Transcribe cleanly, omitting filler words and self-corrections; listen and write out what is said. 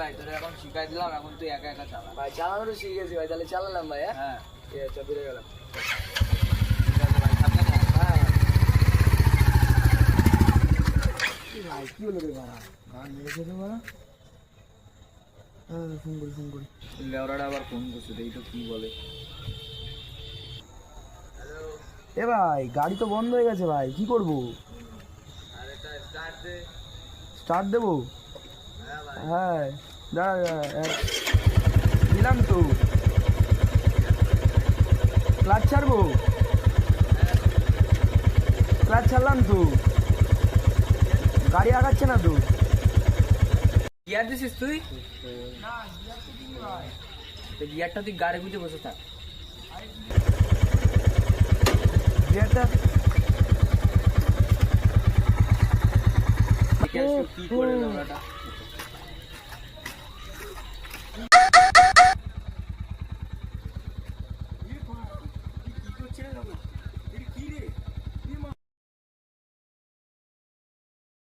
ভাই তোরে এখন শিখাই দিলাম, এখন তুই একা একা চালা। ভাই চালানো তো শিখে গেছি ভাই, তাহলে চালালাম ভাই। হ্যাঁ ঠিক আছে, বেরিয়ে গেলাম। ঠিক আছে ভাই, সাবধানে আয়। হ্যাঁ ভাই কি হলো রে বাড়া, গান মেরেছে রে বাড়া। হ্যাঁ ফোন করি। লেওরাটা আবার ফোন করছে, দেখি তো কি বলে। এ ভাই গাড়ি তো বন্ধ হয়ে গেছে ভাই, কি করবো? আরে তা স্টার্ট দে। স্টার্ট দেবো? হ্যাঁ ভাই। হ্যাঁ দাঁড়া দিলাম তো। ক্লাচ ছাড়বো? ক্লাচ ছাড়লাম তো, গাড়ি আগাচ্ছে না তো। গিয়ার দিছিস তুই? তো গিয়ারটা তুই গাড়ি গুঁজে বসে থাক। গিয়ারটা কি করে লেওরাটা?